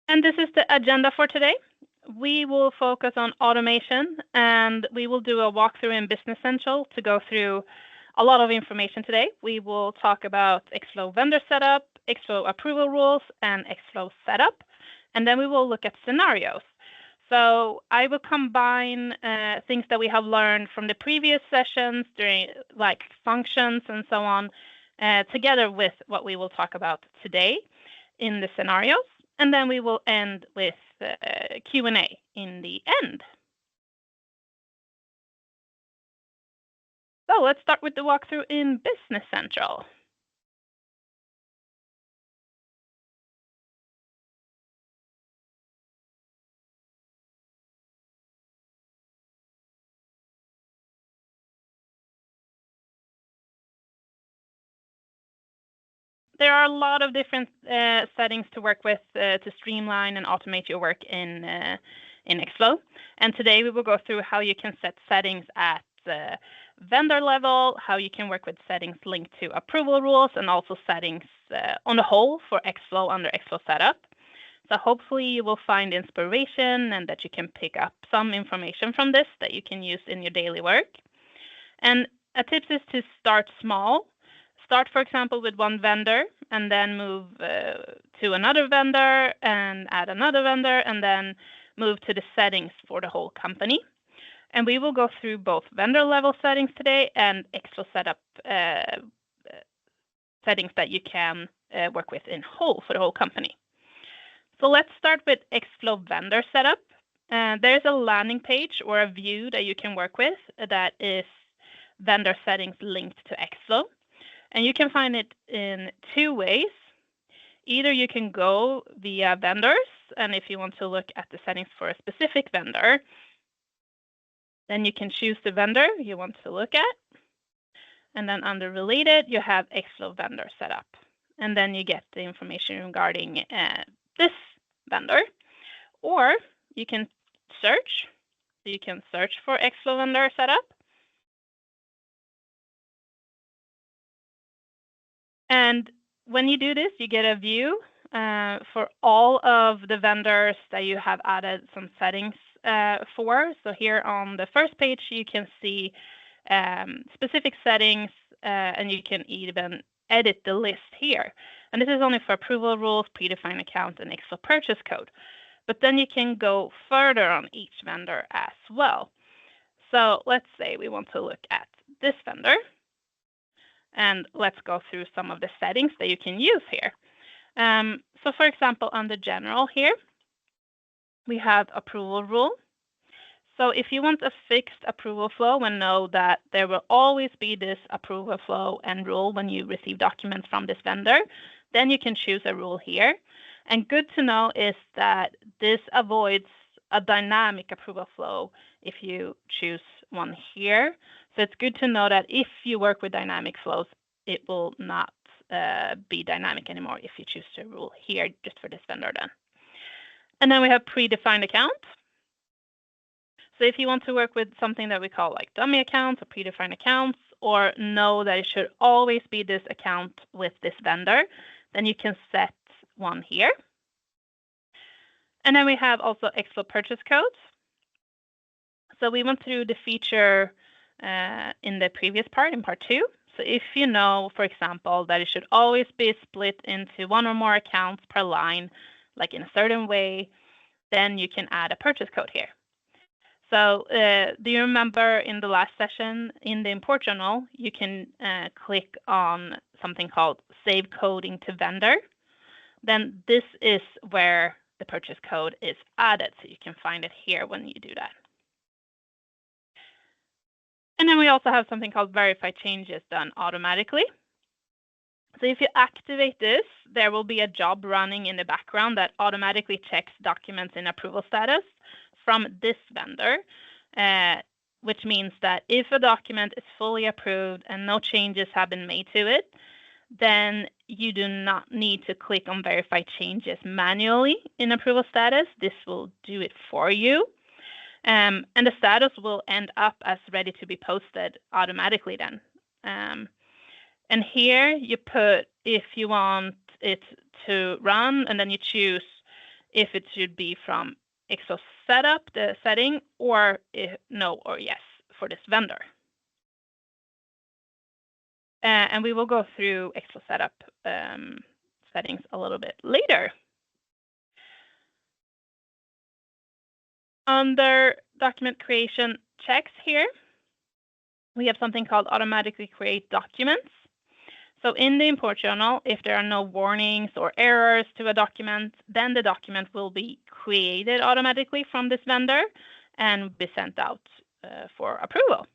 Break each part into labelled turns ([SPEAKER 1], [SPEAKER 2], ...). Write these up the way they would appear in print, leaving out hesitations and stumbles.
[SPEAKER 1] And this is the agenda for today. We will focus on automation, and we will do a walkthrough in Business Central to go through a lot of information today. We will talk about ExFlow vendor setup, ExFlow approval rules, and ExFlow setup. And then we will look at scenarios. So I will combine things that we have learned from the previous sessions during like functions and so on, together with what we will talk about today in the scenarios. And then we will end with Q&A in the end. So let's start with the walkthrough in Business Central. There are a lot of different settings to work with to streamline and automate your work in ExFlow. And today we will go through how you can set settings at vendor level, how you can work with settings linked to approval rules, and also settings on the whole for ExFlow under ExFlow Setup. So hopefully you will find inspiration and that you can pick up some information from this that you can use in your daily work. And a tip is to start small. Start, for example, with one vendor and then move to another vendor and add another vendor and then move to the settings for the whole company. And we will go through both vendor level settings today and ExFlow Setup settings that you can work with in whole for the whole company. So let's start with ExFlow vendor setup. There's a landing page or a view that you can work with that is vendor settings linked to ExFlow. And you can find it in two ways. Either you can go via vendors, and if you want to look at the settings for a specific vendor, then you can choose the vendor you want to look at. And then under related, you have ExFlow vendor setup. And then you get the information regarding this vendor. Or you can search. So you can search for ExFlow vendor setup. And when you do this, you get a view for all of the vendors that you have added some settings for. So here on the first page, you can see specific settings, and you can even edit the list here. And this is only for approval rules, predefined account, and ExFlow purchase code. But then you can go further on each vendor as well. So let's say we want to look at this vendor. And let's go through some of the settings that you can use here. So for example, under general here, we have approval rule. So if you want a fixed approval flow and know that there will always be this approval flow and rule when you receive documents from this vendor, then you can choose a rule here. And good to know is that this avoids a dynamic approval flow if you choose one here. So it's good to know that if you work with dynamic flows, it will not be dynamic anymore if you choose to rule here just for this vendor then. And then we have predefined account. So if you want to work with something that we call like dummy accounts or predefined accounts, or know that it should always be this account with this vendor, then you can set one here. And then we have also ExFlow purchase codes. So we went through the feature in the previous part, in part 2. So if you know, for example, that it should always be split into one or more accounts per line, like in a certain way, then you can add a purchase code here. So do you remember in the last session in the import journal, you can click on something called save coding to vendor. Then this is where the purchase code is added. So you can find it here when you do that. And then we also have something called verify changes done automatically. So if you activate this, there will be a job running in the background that automatically checks documents in approval status from this vendor, which means that if a document is fully approved and no changes have been made to it, then you do not need to click on verify changes manually in approval status. This will do it for you. And the status will end up as ready to be posted automatically then. And here you put if you want it to run, and then you choose if it should be from ExFlow Setup, the setting, or no or yes for this vendor. And we will go through ExFlow Setup settings a little bit later. Under document creation checks here, we have something called automatically create documents. So in the import journal, if there are no warnings or errors to a document, then the document will be created automatically from this vendor and be sent out for approval.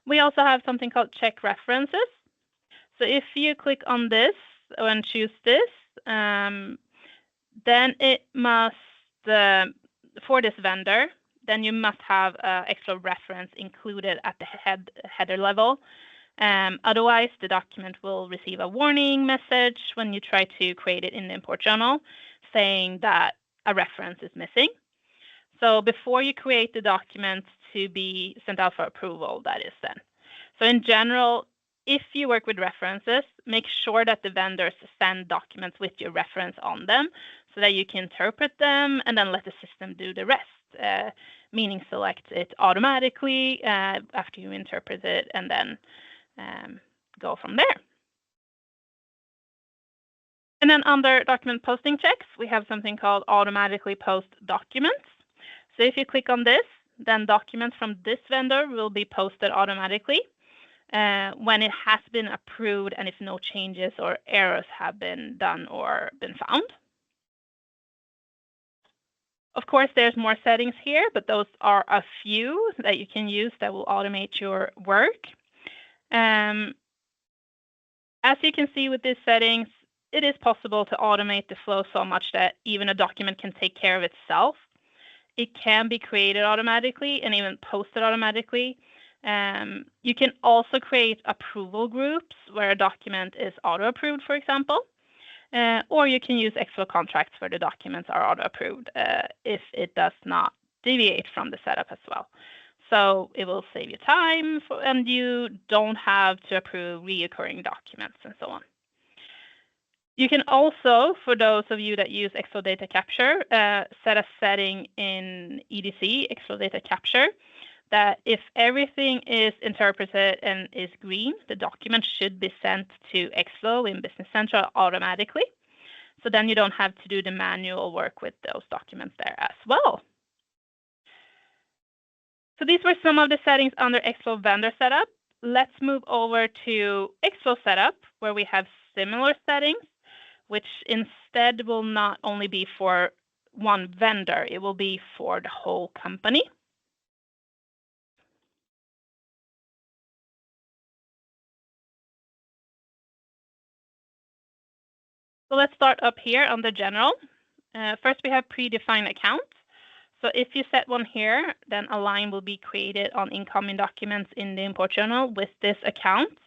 [SPEAKER 1] We also have something called check references. So if you click on this and choose this, then it must, for this vendor, then you must have an ExFlow reference included at the header level. Otherwise, the document will receive a warning message when you try to create it in the import journal saying that a reference is missing. So before you create the document to be sent out for approval, that is then. So in general, if you work with references, make sure that the vendors send documents with your reference on them so that you can interpret them and then let the system do the rest, meaning select it automatically after you interpret it and then go from there. And then under document posting checks, we have something called automatically post documents. So if you click on this, then documents from this vendor will be posted automatically when it has been approved and if no changes or errors have been done or been found. Of course, there's more settings here, but those are a few that you can use that will automate your work. As you can see with these settings, it is possible to automate the flow so much that even a document can take care of itself. It can be created automatically and even posted automatically. You can also create approval groups where a document is auto-approved, for example. Or you can use ExFlow contracts where the documents are auto-approved if it does not deviate from the setup as well. So it will save you time and you don't have to approve reoccurring documents and so on. You can also, for those of you that use ExFlow Data Capture, set a setting in EDC, ExFlow Data Capture, that if everything is interpreted and is green, the document should be sent to ExFlow in Business Central automatically. So then you don't have to do the manual work with those documents there as well. So these were some of the settings under ExFlow Vendor Setup. Let's move over to ExFlow Setup, where we have similar settings, which instead will not only be for one vendor, it will be for the whole company. So let's start up here on the general. First, we have predefined accounts. So if you set one here, then a line will be created on incoming documents in the import journal with this account.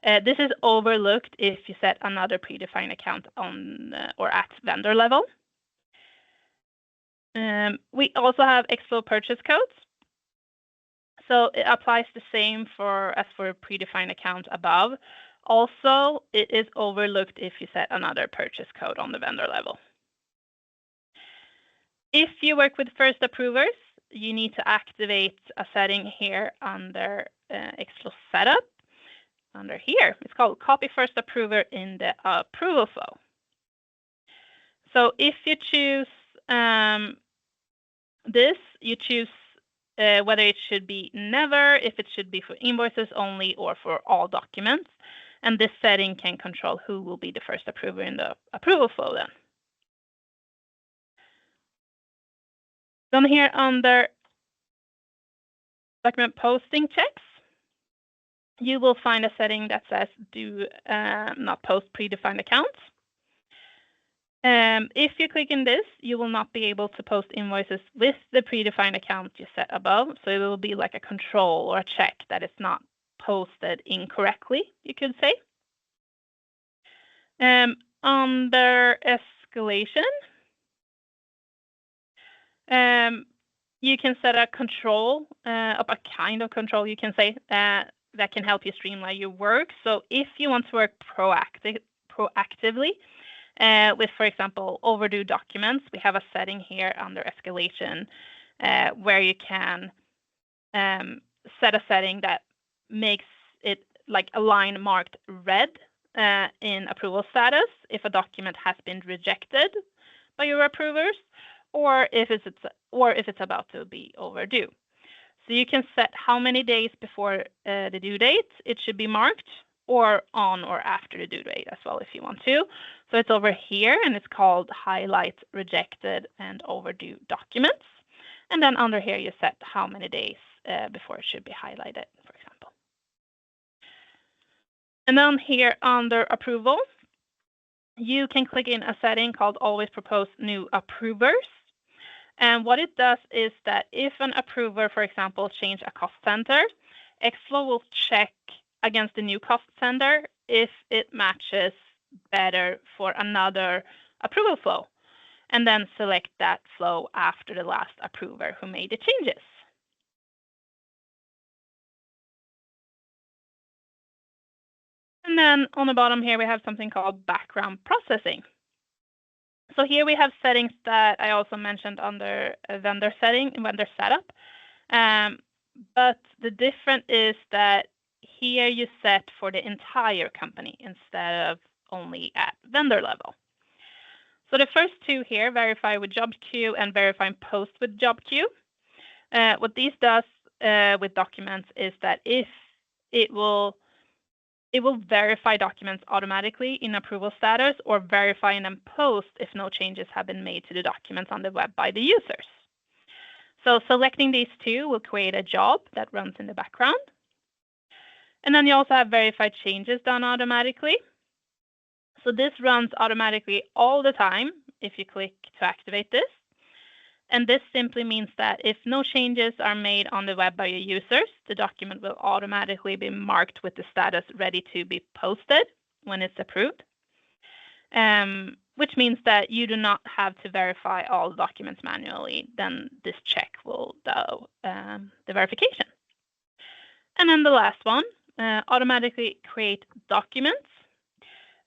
[SPEAKER 1] This is overlooked if you set another predefined account on or at vendor level. We also have ExFlow purchase codes. So it applies the same as for predefined account above. Also, it is overlooked if you set another purchase code on the vendor level. If you work with first approvers, you need to activate a setting here under ExFlow Setup. Under here, it's called Copy First Approver in the Approval Flow. So if you choose this, you choose whether it should be never, if it should be for invoices only, or for all documents. And this setting can control who will be the first approver in the approval flow then. Down here under document posting checks, you will find a setting that says do not post predefined accounts. If you click in this, you will not be able to post invoices with the predefined account you set above. So it will be like a control or a check that it's not posted incorrectly, you could say. Under escalation, you can set a control, a kind of control, you can say, that can help you streamline your work. So if you want to work proactively, With, for example, overdue documents, we have a setting here under escalation where you can set a setting that makes it like a line marked red in approval status if a document has been rejected by your approvers, or if it's about to be overdue. So you can set how many days before the due date it should be marked, or on or after the due date as well if you want to. So it's over here, and it's called highlight rejected and overdue documents. And then under here you set how many days before it should be highlighted, for example. And then here under approval, you can click in a setting called always propose new approvers. And what it does is that if an approver, for example, change a cost center, ExFlow will check against the new cost center if it matches better for another approval flow, and then select that flow after the last approver who made the changes. And then on the bottom here, we have something called background processing. So here we have settings that I also mentioned under vendor setup. But the difference is that here you set for the entire company instead of only at vendor level. So the first two here, verify with job queue and verify post with job queue. What these does with documents is that if it will verify documents automatically in approval status or verify and then post if no changes have been made to the documents on the web by the users. So selecting these two will create a job that runs in the background. And then you also have verified changes done automatically. So this runs automatically all the time if you click to activate this. And this simply means that if no changes are made on the web by your users, the document will automatically be marked with the status ready to be posted when it's approved, which means that you do not have to verify all the documents manually. Then this check will do the verification. And then the last one, automatically create documents.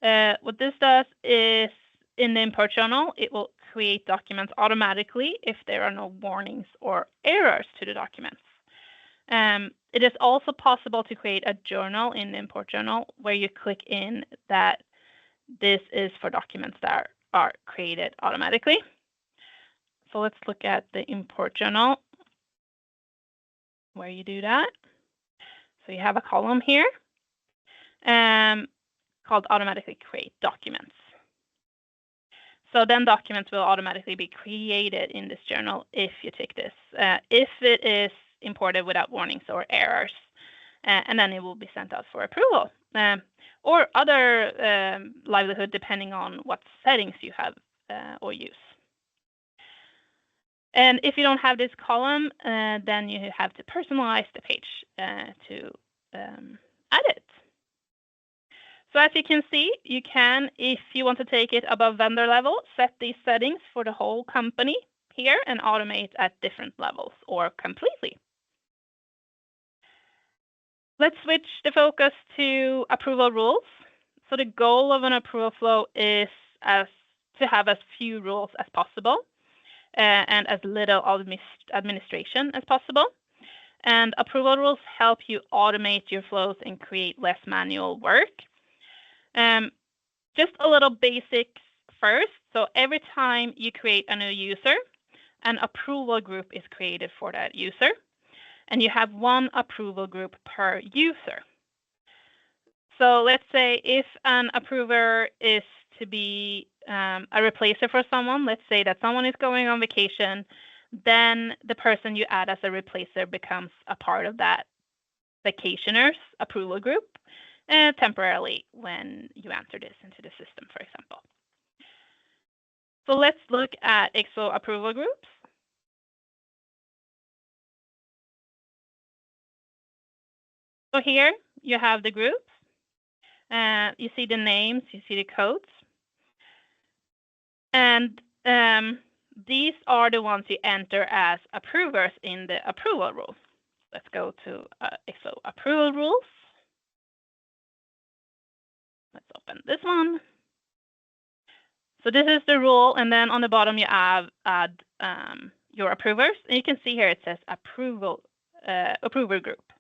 [SPEAKER 1] What this does is in the import journal, it will create documents automatically if there are no warnings or errors to the documents. It is also possible to create a journal in the import journal where you click in that this is for documents that are created automatically. So let's look at the import journal where you do that. So you have a column here called automatically create documents. So then documents will automatically be created in this journal if you tick this, if it is imported without warnings or errors, and then it will be sent out for approval or other livelihood depending on what settings you have or use. And if you don't have this column, then you have to personalize the page to add it. So as you can see, you can, if you want to take it above vendor level, set these settings for the whole company here and automate at different levels or completely. Let's switch the focus to approval rules. So the goal of an approval flow is to have as few rules as possible and as little administration as possible. And approval rules help you automate your flows and create less manual work. Just a little basics first. So every time you create a new user, an approval group is created for that user, and you have one approval group per user. So let's say if an approver is to be a replacer for someone, let's say that someone is going on vacation, then the person you add as a replacer becomes a part of that vacationer's approval group temporarily when you enter this into the system, for example. So let's look at ExFlow approval groups. So here you have the groups. You see the names, you see the codes. And these are the ones you enter as approvers in the approval rules. Let's go to ExFlow approval rules. Let's open this one. So this is the rule, and then on the bottom you add your approvers, and you can see here it says approver group.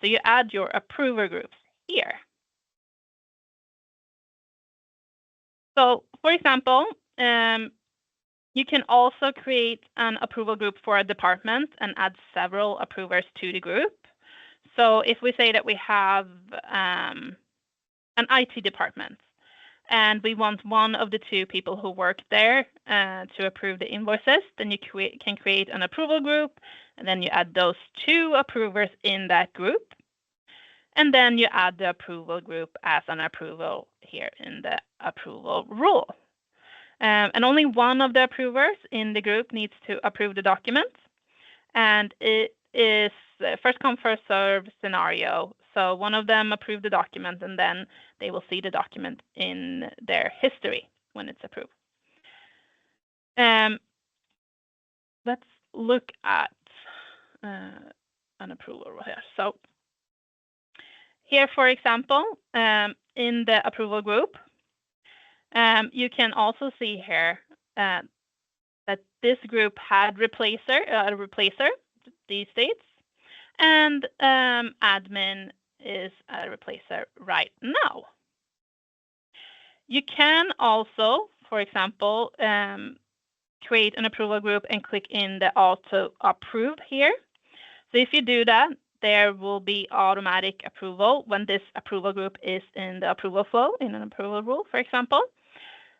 [SPEAKER 1] So you add your approver groups here. So for example, you can also create an approval group for a department and add several approvers to the group. So if we say that we have an IT department, and we want one of the two people who work there to approve the invoices, then you can create an approval group, and then you add those two approvers in that group. And then you add the approval group as an approval here in the approval rule. And only one of the approvers in the group needs to approve the document. And it is first come, first serve scenario. So one of them approve the document, and then they will see the document in their history when it's approved. Let's look at an approval here. So here, for example, in the approval group, you can also see here that this group had a replacer, these dates, and admin is a replacer right now. You can also, for example, create an approval group and click in the auto approve here. So if you do that, there will be automatic approval when this approval group is in the approval flow in an approval rule, for example.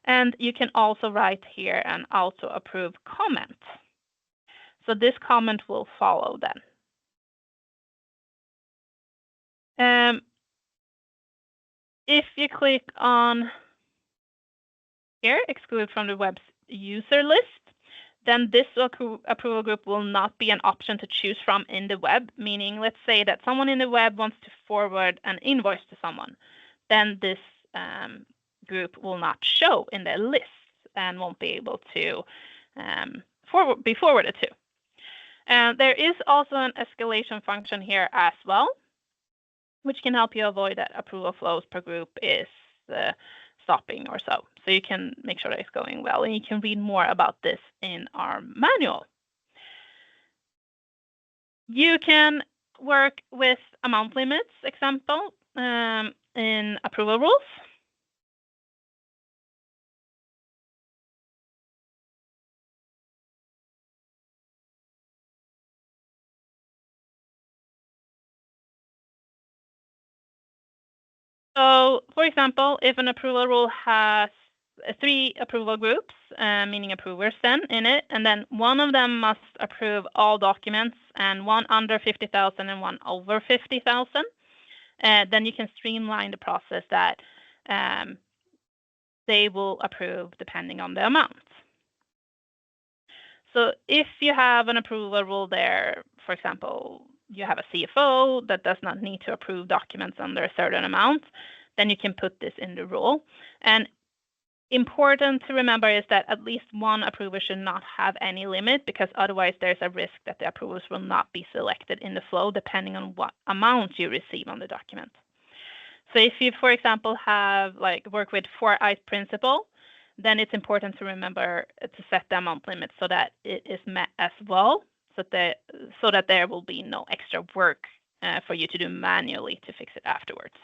[SPEAKER 1] And you can also write here an auto approve comment. So this comment will follow then. If you click on here, exclude from the web's user list, then this approval group will not be an option to choose from in the web, meaning let's say that someone in the web wants to forward an invoice to someone, then this group will not show in the list and won't be able to be forwarded to. And there is also an escalation function here as well, which can help you avoid that approval flows per group is stopping or so. So you can make sure that it's going well, and you can read more about this in our manual. You can work with amount limits, example, in approval rules. So, for example, if an approval rule has 3 approval groups, meaning approvers then in it, and then one of them must approve all documents, and one under 50,000 and one over 50,000, then you can streamline the process that they will approve depending on the amount. So if you have an approval rule there, for example, you have a CFO that does not need to approve documents under a certain amount, then you can put this in the rule. And important to remember is that at least one approver should not have any limit, because otherwise there's a risk that the approvers will not be selected in the flow depending on what amount you receive on the document. So if you, for example, have work with 4-eyes principle, then it's important to remember to set the amount limit so that it is met as well, so that there will be no extra work for you to do manually to fix it afterwards.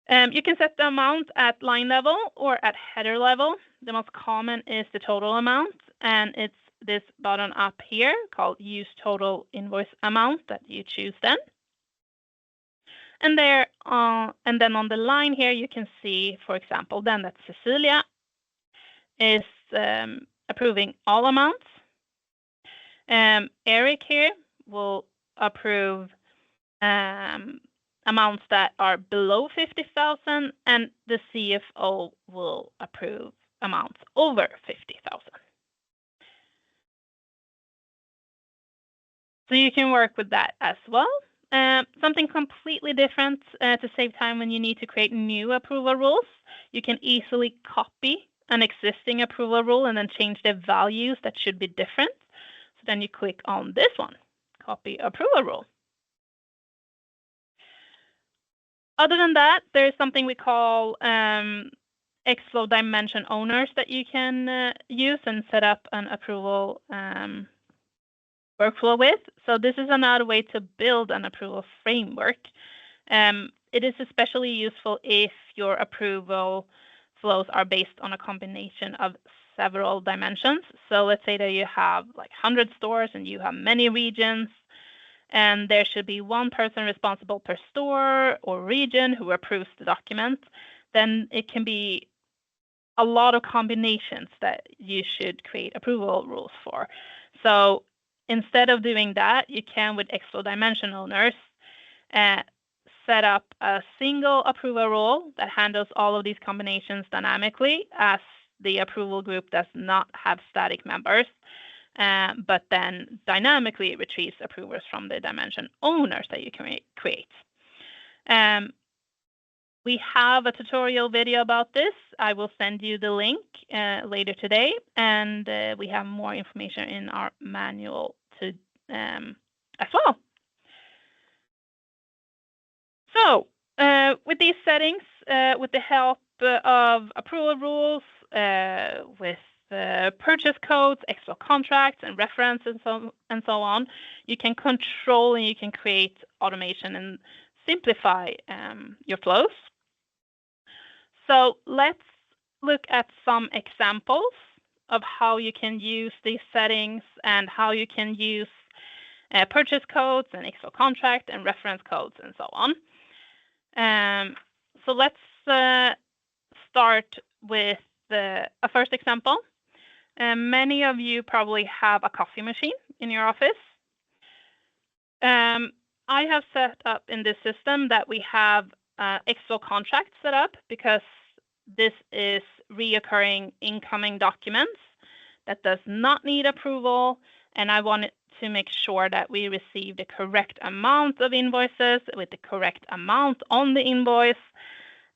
[SPEAKER 1] You can set the amount at line level or at header level. The most common is the total amount, and it's this button up here called Use Total Invoice Amount that you choose then. And there, and then on the line here, you can see, for example, then that Cecilia is approving all amounts. Eric here will approve amounts that are below 50,000, and the CFO will approve amounts over 50,000. So you can work with that as well. Something completely different to save time when you need to create new approval rules. You can easily copy an existing approval rule and then change the values that should be different. So then you click on this one, copy approval rule. Other than that, there's something we call ExFlow dimension owners that you can use and set up an approval workflow with. So this is another way to build an approval framework. It is especially useful if your approval flows are based on a combination of several dimensions. So let's say that you have like 100 stores and you have many regions, and there should be one person responsible per store or region who approves the document. Then it can be a lot of combinations that you should create approval rules for. So instead of doing that, you can, with ExFlow dimension owners, set up a single approval rule that handles all of these combinations dynamically, as the approval group does not have static members, but then dynamically retrieves approvers from the dimension owners that you can create. We have a tutorial video about this. I will send you the link later today, and we have more information in our manual as well. So with these settings, with the help of approval rules, with purchase codes, ExFlow contracts, and references, and so on, you can control and you can create automation and simplify your flows. So let's look at some examples of how you can use these settings and how you can use purchase codes and ExFlow contract and reference codes and so on. So let's start with a first example. Many of you probably have a coffee machine in your office. I have set up in this system that we have ExFlow contract set up because this is reoccurring incoming documents that does not need approval, and I wanted to make sure that we receive the correct amount of invoices with the correct amount on the invoice.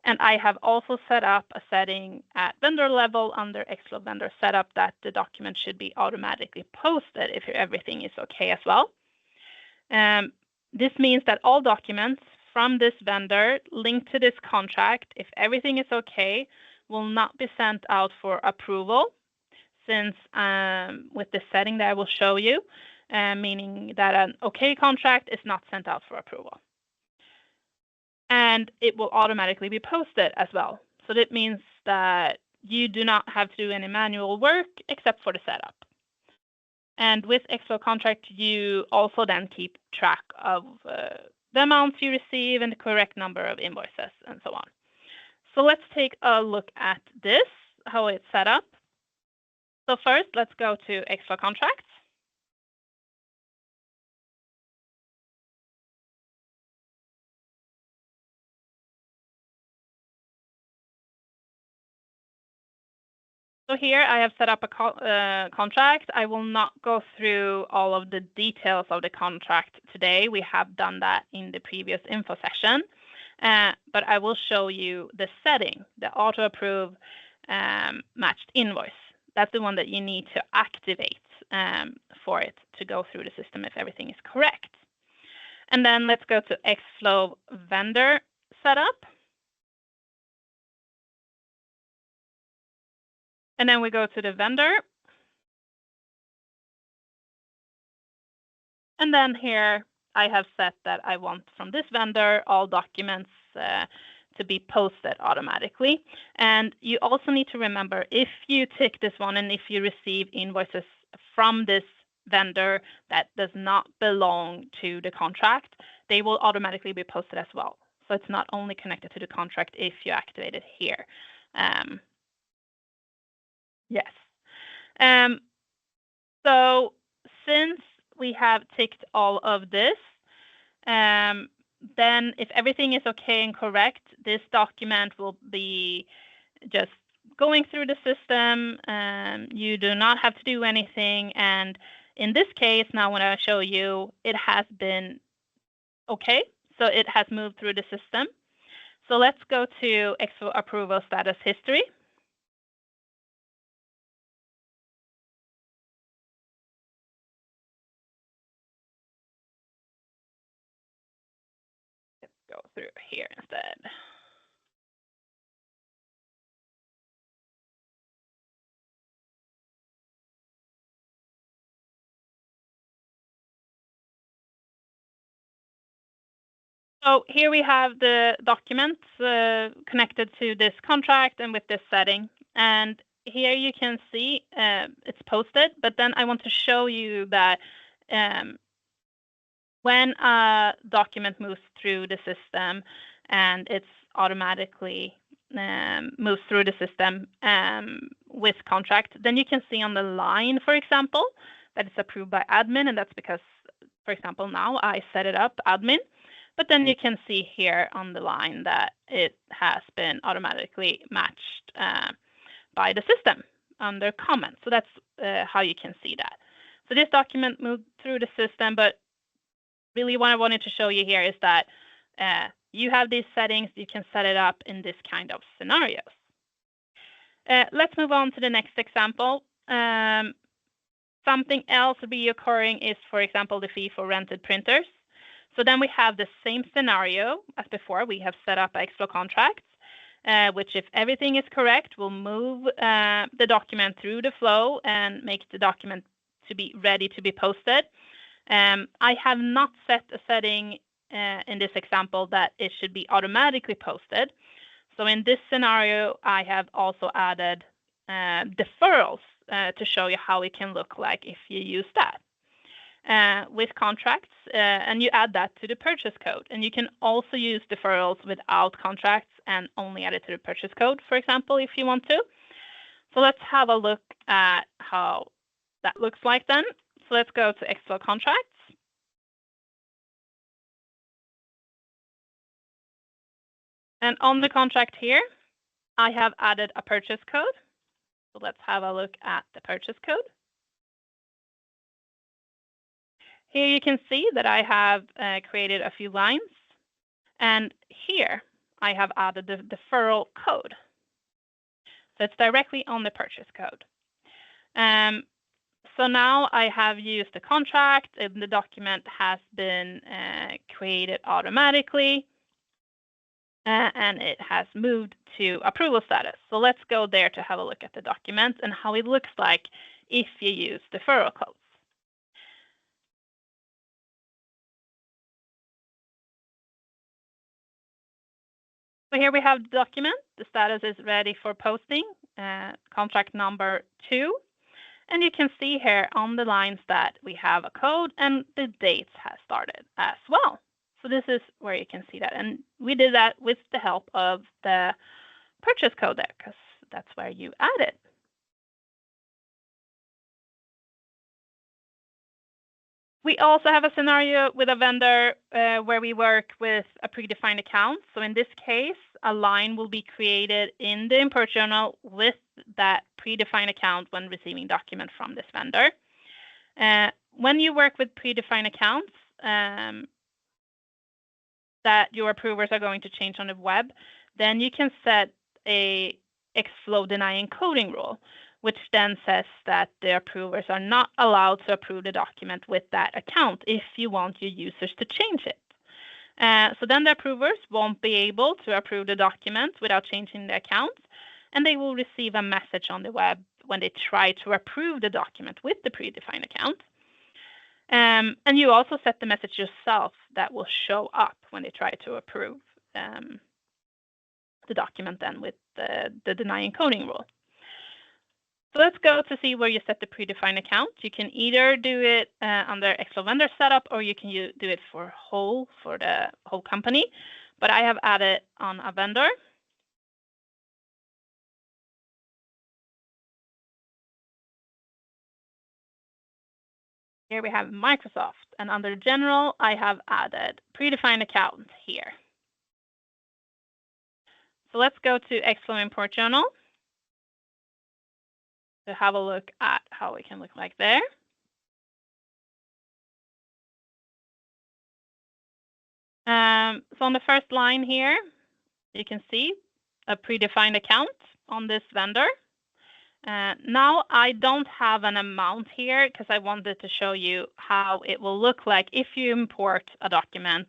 [SPEAKER 1] And I have also set up a setting at vendor level under ExFlow vendor setup that the document should be automatically posted if everything is okay as well. This means that all documents from this vendor linked to this contract, if everything is okay, will not be sent out for approval, since with the setting that I will show you, meaning that an okay contract is not sent out for approval. And it will automatically be posted as well. So that means that you do not have to do any manual work except for the setup. And with ExFlow contract, you also then keep track of the amounts you receive and the correct number of invoices and so on. So let's take a look at this, how it's set up. So first, let's go to ExFlow contracts. So here I have set up a contract. I will not go through all of the details of the contract today. We have done that in the previous info session. But I will show you the setting, the auto approve matched invoice. That's the one that you need to activate for it to go through the system if everything is correct. And then let's go to ExFlow vendor setup. And then we go to the vendor. And then here I have set that I want from this vendor all documents to be posted automatically. And you also need to remember, if you tick this one and if you receive invoices from this vendor that does not belong to the contract, they will automatically be posted as well. So it's not only connected to the contract if you activate it here. Yes. So since we have ticked all of this, then if everything is okay and correct, this document will be just going through the system. You do not have to do anything. And in this case, now when I show you, it has been okay. So it has moved through the system. So let's go to ExFlow approval status history. Let's go through here instead. So here we have the documents connected to this contract and with this setting. And here you can see it's posted, but then I want to show you that when a document moves through the system and it's automatically moves through the system with contract, then you can see on the line, for example, that it's approved by admin, and that's because, for example, now I set it up admin, but then you can see here on the line that it has been automatically matched by the system under comments. So that's how you can see that. So this document moved through the system, but really what I wanted to show you here is that you have these settings, you can set it up in this kind of scenarios. Let's move on to the next example. Something else reoccurring is, for example, the fee for rented printers. So then we have the same scenario as before. We have set up ExFlow contracts, which if everything is correct, will move the document through the flow and make the document to be ready to be posted. I have not set a setting in this example that it should be automatically posted. So in this scenario, I have also added deferrals to show you how it can look like if you use that with contracts, and you add that to the purchase code. And you can also use deferrals without contracts and only add it to the purchase code, for example, if you want to. So let's have a look at how that looks like then. So let's go to ExFlow contracts. And on the contract here, I have added a purchase code. So let's have a look at the purchase code. Here you can see that I have created a few lines. And here I have added the deferral code. So it's directly on the purchase code. So now I have used the contract and the document has been created automatically and it has moved to approval status. So let's go there to have a look at the document and how it looks like if you use deferral codes. So here we have the document. The status is ready for posting, contract number 2. And you can see here on the lines that we have a code and the dates has started as well. So this is where you can see that. And we did that with the help of the purchase code there, because that's where you add it. We also have a scenario with a vendor where we work with a predefined account. So in this case, a line will be created in the import journal with that predefined account when receiving document from this vendor. When you work with predefined accounts that your approvers are going to change on the web, then you can set a ExFlow deny encoding rule, which then says that the approvers are not allowed to approve the document with that account if you want your users to change it. So then the approvers won't be able to approve the document without changing the account, and they will receive a message on the web when they try to approve the document with the predefined account. And you also set the message yourself that will show up when they try to approve the document then with the deny encoding rule. So let's go to see where you set the predefined account. You can either do it under ExFlow vendor setup, or you can do it for the whole company. But I have added on a vendor. Here we have Microsoft, and under general, I have added predefined account here. So let's go to ExFlow import journal to have a look at how it can look like there. So on the first line here, you can see a predefined account on this vendor. Now I don't have an amount here because I wanted to show you how it will look like if you import a document.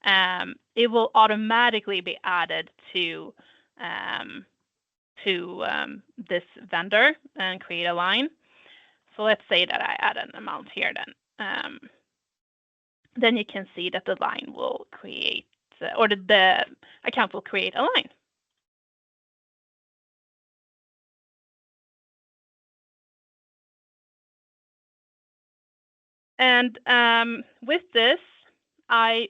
[SPEAKER 1] It will automatically be added to this vendor and create a line. So let's say that I add an amount here then. Then you can see that the line will create or the account will create a line. And with this, I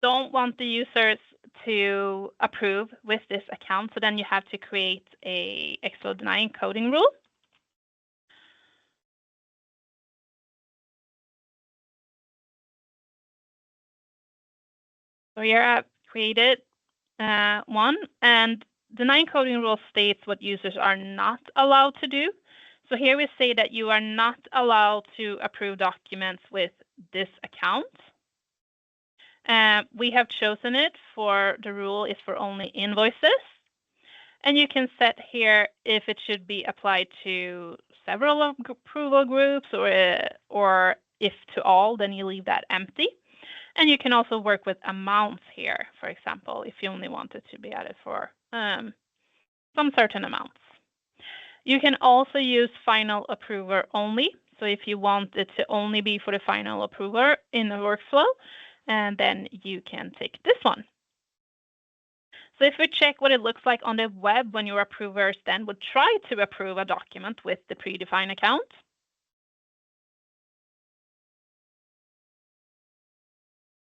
[SPEAKER 1] don't want the users to approve with this account. So then you have to create a ExFlow denying coding rule. So here I've created one, and denying coding rule states what users are not allowed to do. So here we say that you are not allowed to approve documents with this account. We have chosen it for the rule is for only invoices. And you can set here if it should be applied to several approval groups or if to all, then you leave that empty. And you can also work with amounts here, for example, if you only want it to be added for some certain amounts. You can also use final approver only. So if you want it to only be for the final approver in the workflow, and then you can take this one. So if we check what it looks like on the web when your approvers then would try to approve a document with the predefined account.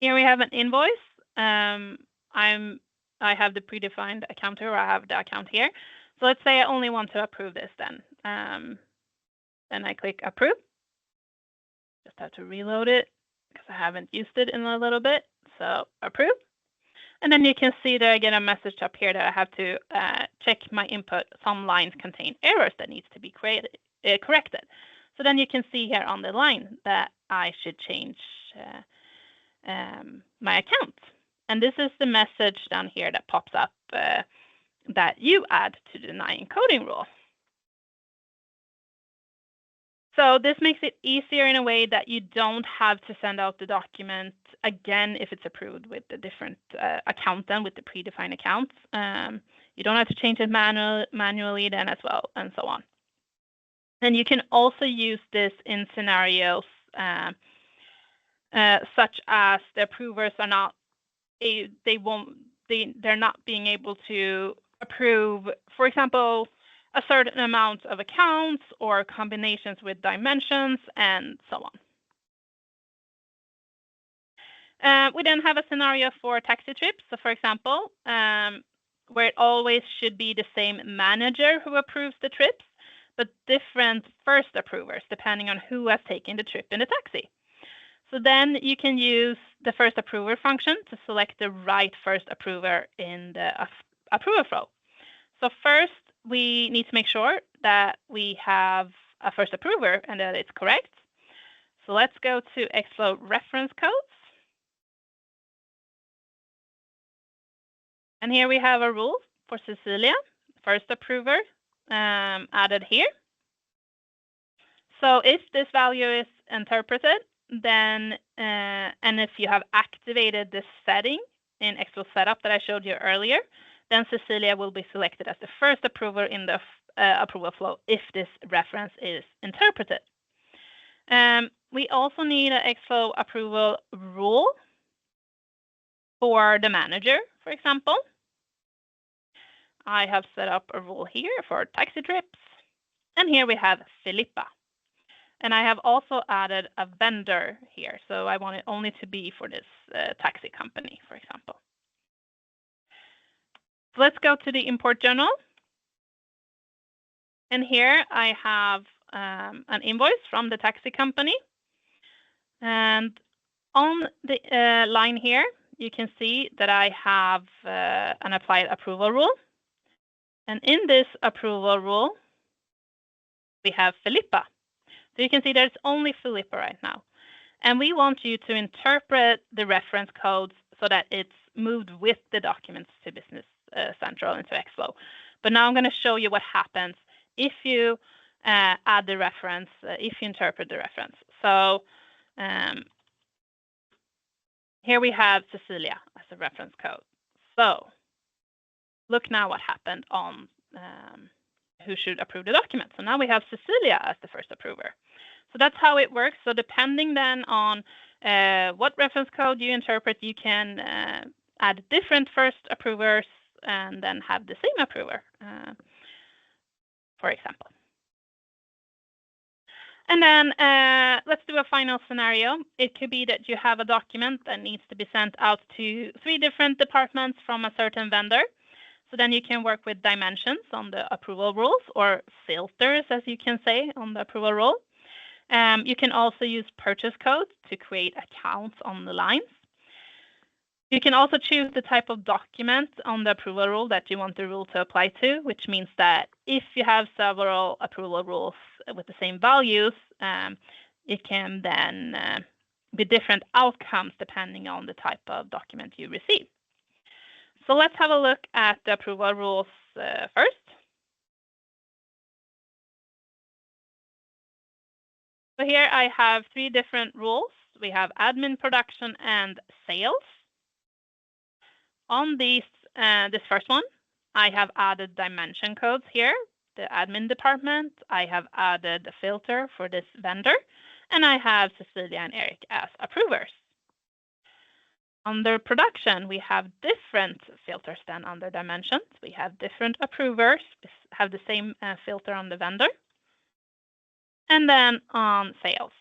[SPEAKER 1] Here we have an invoice. I have the predefined account here, or I have the account here. So let's say I only want to approve this then. Then I click approve. Just have to reload it because I haven't used it in a little bit. So approve. And then you can see that I get a message up here that I have to check my input. Some lines contain errors that needs to be corrected. So then you can see here on the line that I should change my account. And this is the message down here that pops up that you add to the denying coding rule. So this makes it easier in a way that you don't have to send out the document again if it's approved with a different account then with the predefined accounts. You don't have to change it manually then as well, and so on. And you can also use this in scenarios such as the approvers are not they're not being able to approve, for example, a certain amount of accounts or combinations with dimensions and so on. We then have a scenario for taxi trips. So for example, where it always should be the same manager who approves the trips, but different first approvers depending on who has taken the trip in the taxi. So then you can use the first approver function to select the right first approver in the approver flow. So first, we need to make sure that we have a first approver and that it's correct. So let's go to ExFlow reference codes. And here we have a rule for Cecilia, first approver, added here. So if this value is interpreted, then and if you have activated this setting in ExFlow Setup that I showed you earlier, then Cecilia will be selected as the first approver in the approval flow if this reference is interpreted. We also need an ExFlow approval rule for the manager, for example. I have set up a rule here for taxi trips. And here we have Filippa. And I have also added a vendor here. So I want it only to be for this taxi company, for example. So let's go to the import journal. And here I have an invoice from the taxi company. And on the line here, you can see that I have an applied approval rule. And in this approval rule, we have Filippa. So you can see there's only Filippa right now. And we want you to interpret the reference codes so that it's moved with the documents to Business Central into ExFlow. But now I'm going to show you what happens if you add the reference, if you interpret the reference. So here we have Cecilia as a reference code. So look now what happened on who should approve the document. So now we have Cecilia as the first approver. So that's how it works. So depending then on what reference code you interpret, you can add different first approvers and then have the same approver, for example. And then let's do a final scenario. It could be that you have a document that needs to be sent out to 3 different departments from a certain vendor. So then you can work with dimensions on the approval rules, or filters, as you can say, on the approval rule. You can also use purchase codes to create accounts on the lines. You can also choose the type of document on the approval rule that you want the rule to apply to, which means that if you have several approval rules with the same values, it can then be different outcomes depending on the type of document you receive. So let's have a look at the approval rules first. So here I have 3 different rules. We have admin, production, and sales. On this first one, I have added dimension codes here, the admin department. I have added a filter for this vendor, and I have Cecilia and Eric as approvers. Under production, we have different filters than under dimensions. We have different approvers, have the same filter on the vendor. And then on sales,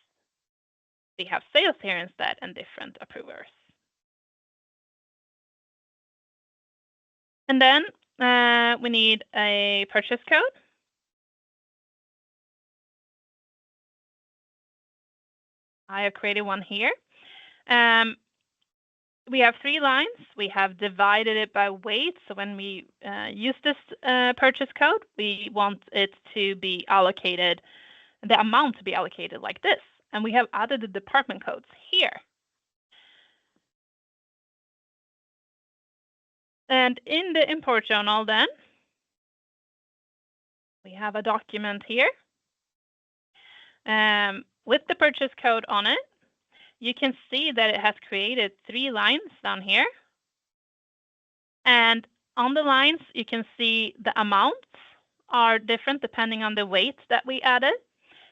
[SPEAKER 1] we have sales here instead and different approvers. And then we need a purchase code. I have created one here. We have 3 lines. We have divided it by weight. So when we use this purchase code, we want it to be allocated, the amount to be allocated like this. And we have added the department codes here. And in the import journal then, we have a document here with the purchase code on it. You can see that it has created 3 lines down here. And on the lines, you can see the amounts are different depending on the weight that we added.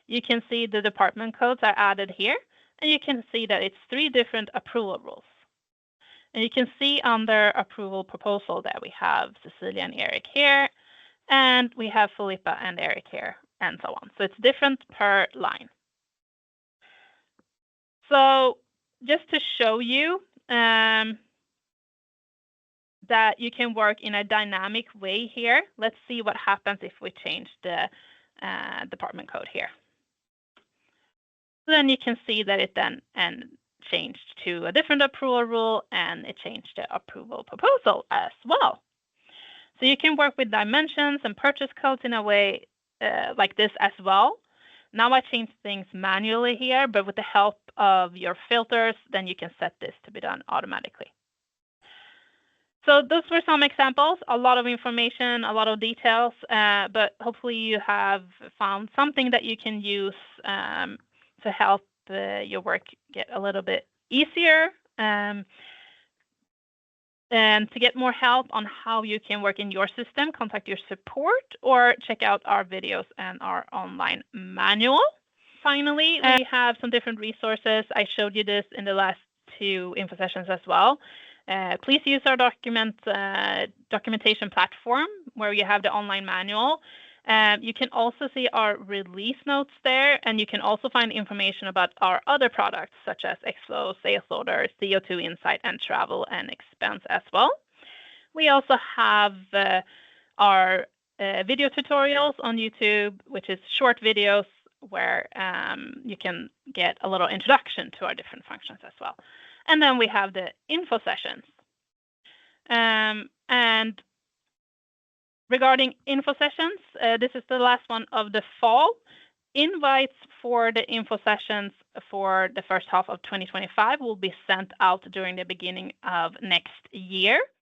[SPEAKER 1] You can see the department codes are added here. And you can see that it's 3 different approval rules. And you can see under approval proposal that we have Cecilia and Eric here, and we have Filippa and Eric here, and so on. So it's different per line. So just to show you that you can work in a dynamic way here, let's see what happens if we change the department code here. So then you can see that it then changed to a different approval rule, and it changed the approval proposal as well. So you can work with dimensions and purchase codes in a way like this as well. Now I changed things manually here, but with the help of your filters, then you can set this to be done automatically. So those were some examples, a lot of information, a lot of details, but hopefully you have found something that you can use to help your work get a little bit easier. And to get more help on how you can work in your system, contact your support or check out our videos and our online manual. Finally, we have some different resources. I showed you this in the last 2 info sessions as well. Please use our documentation platform where you have the online manual. You can also see our release notes there, and you can also find information about our other products such as ExFlow, Sales Order, CO2 Insight, and Travel and Expense as well. We also have our video tutorials on YouTube, which is short videos where you can get a little introduction to our different functions as well. And then we have the info sessions. And regarding info sessions, this is the last one of the fall. Invites for the info sessions for the first half of 2025 will be sent out during the beginning of next year.